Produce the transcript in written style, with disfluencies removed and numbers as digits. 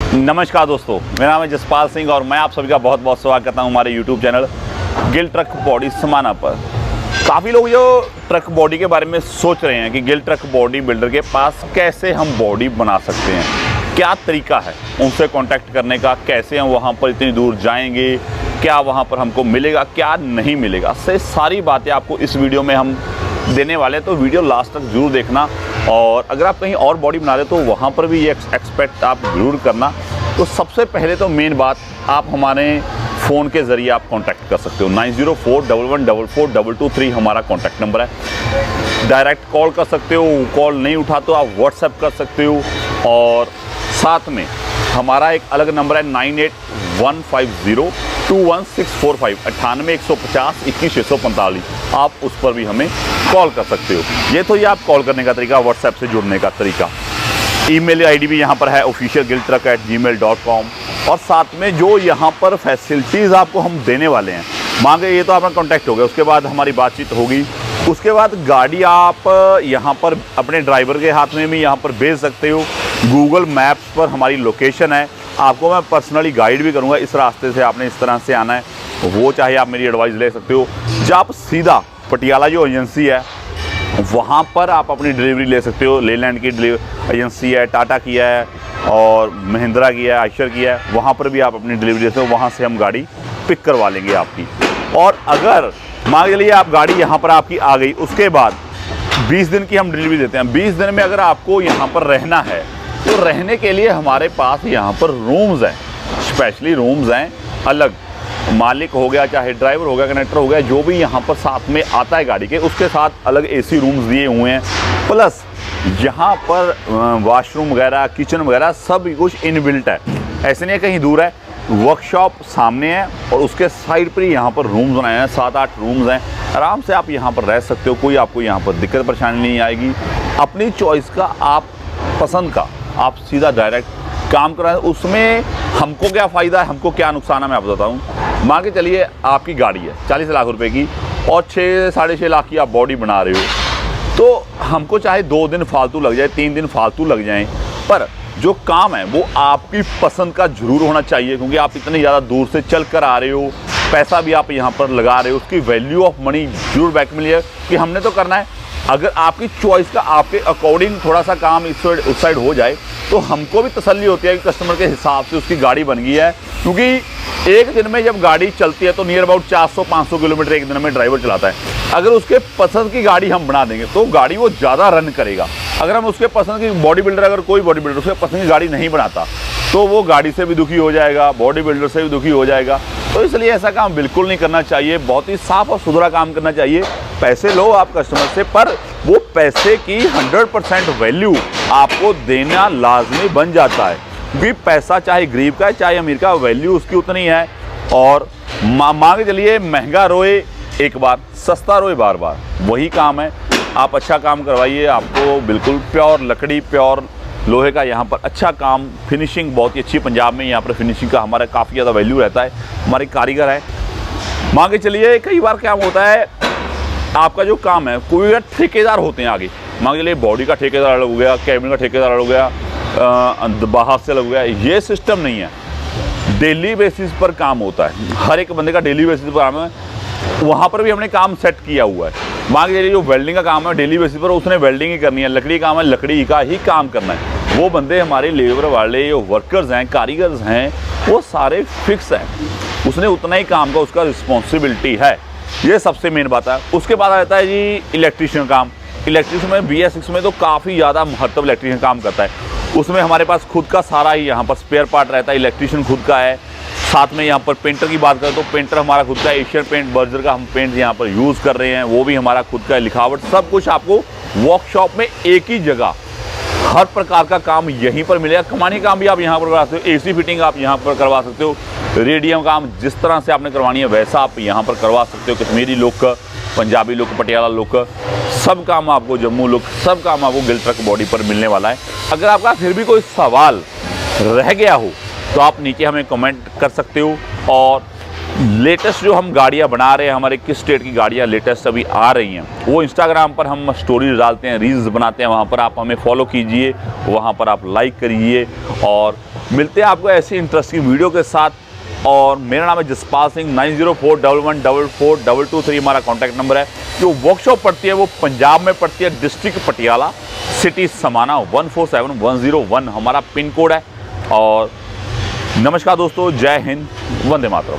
नमस्कार दोस्तों, मेरा नाम है जसपाल सिंह और मैं आप सभी का बहुत बहुत स्वागत करता हूं हमारे YouTube channel Gill truck body समाना पर। काफ़ी लोग जो ट्रक बॉडी के बारे में सोच रहे हैं कि गिल ट्रक बॉडी बिल्डर के पास कैसे हम बॉडी बना सकते हैं, क्या तरीका है उनसे कांटेक्ट करने का, कैसे हम वहां पर इतनी दूर जाएंगे, क्या वहां पर हमको मिलेगा, क्या नहीं मिलेगा, से सारी बातें आपको इस वीडियो में हम देने वाले हैं। तो वीडियो लास्ट तक जरूर देखना और अगर आप कहीं और बॉडी बना रहे तो वहाँ पर भी ये एक्सपेक्ट आप ज़रूर करना। तो सबसे पहले तो मेन बात, आप हमारे फ़ोन के ज़रिए आप कांटेक्ट कर सकते हो। 9041144223 हमारा कांटेक्ट नंबर है। डायरेक्ट कॉल कर सकते हो, कॉल नहीं उठा तो आप व्हाट्सएप कर सकते हो। और साथ में हमारा एक अलग नंबर है 9815021645 9815021645। आप उस पर भी हमें कॉल कर सकते हो। ये तो ये आप कॉल करने का तरीका, व्हाट्सएप से जुड़ने का तरीका। ईमेल आईडी भी यहाँ पर है officialgilltruck@gmail.com। और साथ में जो यहाँ पर फैसिलिटीज़ आपको हम देने वाले हैं, मान के ये तो आपका कॉन्टैक्ट हो गया, उसके बाद हमारी बातचीत होगी। उसके बाद गाड़ी आप यहाँ पर अपने ड्राइवर के हाथ में भी यहाँ पर भेज सकते हो। गूगल मैप्स पर हमारी लोकेशन है, आपको मैं पर्सनली गाइड भी करूँगा, इस रास्ते से आपने इस तरह से आना है, वो चाहे आप मेरी एडवाइस ले सकते हो। जब आप सीधा पटियाला जो एजेंसी है वहाँ पर आप अपनी डिलीवरी ले सकते हो। लेलैंड की एजेंसी है, टाटा की है और महिंद्रा की है, आयशर की है, वहाँ पर भी आप अपनी डिलीवरी ले सकते हो। वहाँ से हम गाड़ी पिक करवा लेंगे आपकी। और अगर मान लीजिए आप गाड़ी यहाँ पर आपकी आ गई, उसके बाद 20 दिन की हम डिलीवरी देते हैं। 20 दिन में अगर आपको यहाँ पर रहना है तो रहने के लिए हमारे पास यहाँ पर रूम्स हैं, स्पेशली रूम्स हैं अलग। मालिक हो गया, चाहे ड्राइवर हो गया, कनेक्टर हो गया, जो भी यहाँ पर साथ में आता है गाड़ी के, उसके साथ अलग एसी रूम्स दिए हुए हैं। प्लस यहाँ पर वॉशरूम वगैरह, किचन वगैरह सब कुछ इनबिल्ट है, ऐसे नहीं है कहीं दूर है। वर्कशॉप सामने है और उसके साइड पर ही यहाँ पर रूम्स बनाए हैं, 7-8 रूम्स हैं। आराम से आप यहाँ पर रह सकते हो, कोई आपको यहाँ पर दिक्कत परेशानी नहीं आएगी। अपनी चॉइस का, आप पसंद का आप सीधा डायरेक्ट काम कराएं। उसमें हमको क्या फ़ायदा है, हमको क्या नुकसान है, मैं आपको बताता हूँ। मान के चलिए आपकी गाड़ी है 40 लाख रुपए की और 6-6.5 लाख की आप बॉडी बना रहे हो, तो हमको चाहे 2 दिन फालतू लग जाए, 3 दिन फालतू लग जाएं, पर जो काम है वो आपकी पसंद का जरूर होना चाहिए। क्योंकि आप इतनी ज़्यादा दूर से चल कर आ रहे हो, पैसा भी आप यहाँ पर लगा रहे हो, उसकी वैल्यू ऑफ मनी जरूर बैक मिली है कि हमने तो करना है। अगर आपकी चॉइस का, आपके अकॉर्डिंग थोड़ा सा काम इस साइड उस साइड हो जाए तो हमको भी तसल्ली होती है कि कस्टमर के हिसाब से उसकी गाड़ी बन गई है। क्योंकि एक दिन में जब गाड़ी चलती है तो नियर अबाउट 400-500 किलोमीटर एक दिन में ड्राइवर चलाता है। अगर उसके पसंद की गाड़ी हम बना देंगे तो गाड़ी वो ज़्यादा रन करेगा। अगर हम उसके पसंद की बॉडी बिल्डर, अगर कोई बॉडी बिल्डर उसके पसंद की गाड़ी नहीं बनाता तो वो गाड़ी से भी दुखी हो जाएगा, बॉडी बिल्डर से भी दुखी हो जाएगा। तो इसलिए ऐसा काम बिल्कुल नहीं करना चाहिए, बहुत ही साफ और सुथरा काम करना चाहिए। पैसे लो आप कस्टमर से, पर वो पैसे की 100% वैल्यू आपको देना लाजमी बन जाता है। क्योंकि पैसा चाहे गरीब का है चाहे अमीर का, वैल्यू उसकी उतनी है। और मान के चलिए महंगा रोए एक बार, सस्ता रोए बार बार, वही काम है। आप अच्छा काम करवाइए, आपको बिल्कुल प्योर लकड़ी, प्योर लोहे का यहाँ पर अच्छा काम, फिनिशिंग बहुत ही अच्छी पंजाब में यहाँ पर फिनिशिंग का हमारा काफ़ी ज़्यादा वैल्यू रहता है। हमारे कारीगर है, मान के चलिए कई बार क्या होता है, आपका जो काम है, कोई ठेकेदार होते हैं आगे, मान के चलिए बॉडी का ठेकेदार अलग हो गया, कैबिन का ठेकेदार अलग हो गया, बाहर से अलग हो गया। ये सिस्टम नहीं है, डेली बेसिस पर काम होता है, हर एक बंदे का डेली बेसिस पर काम है। वहाँ पर भी हमने काम सेट किया हुआ है। मान के चलिए जो वेल्डिंग का काम है डेली बेसिस पर उसने वेल्डिंग ही करनी है, लकड़ी काम है लकड़ी का ही काम करना है। वो बंदे हमारे लेबर वाले जो वर्कर्स हैं, कारीगर्स हैं, वो सारे फिक्स हैं, उसने उतना ही काम का उसका रिस्पॉन्सिबिलिटी है। ये सबसे मेन बात है। उसके बाद आ जाता है जी इलेक्ट्रीशियन काम। इलेक्ट्रीशियन में BS6 में तो काफ़ी ज़्यादा महत्व इलेक्ट्रीशियन काम करता है। उसमें हमारे पास खुद का सारा ही यहाँ पर स्पेयर पार्ट रहता है, इलेक्ट्रीशियन खुद का है। साथ में यहाँ पर पेंटर की बात करें तो पेंटर हमारा खुद का, एशियन पेंट, बर्जर का हम पेंट यहाँ पर यूज़ कर रहे हैं, वो भी हमारा खुद का। लिखावट सब कुछ आपको वर्कशॉप में एक ही जगह, हर प्रकार का काम यहीं पर मिलेगा। कमानी काम भी आप यहाँ पर करवा सकते हो, AC फिटिंग आप यहाँ पर करवा सकते हो, रेडियम काम जिस तरह से आपने करवानी है वैसा आप यहाँ पर करवा सकते हो। Kashmiri look, Punjabi look, Patiala look, सब काम आपको, जम्मू लुक, सब काम आपको गिल ट्रक बॉडी पर मिलने वाला है। अगर आपका फिर भी कोई सवाल रह गया हो तो आप नीचे हमें कमेंट कर सकते हो। और लेटेस्ट जो हम गाड़ियाँ बना रहे हैं, हमारे किस स्टेट की गाड़ियाँ लेटेस्ट अभी आ रही हैं, वो इंस्टाग्राम पर हम स्टोरीज डालते हैं, रील्स बनाते हैं, वहाँ पर आप हमें फॉलो कीजिए, वहाँ पर आप लाइक करिए और मिलते हैं आपको ऐसी इंटरेस्टिंग वीडियो के साथ। और मेरा नाम है जसपाल सिंह। 9041142223 हमारा कॉन्टैक्ट नंबर है। जो वर्कशॉप पड़ती है वो पंजाब में पड़ती है, डिस्ट्रिक्ट पटियाला, सिटी समाना, 147101 हमारा पिन कोड है। और नमस्कार दोस्तों, जय हिंद, वंदे मातरम।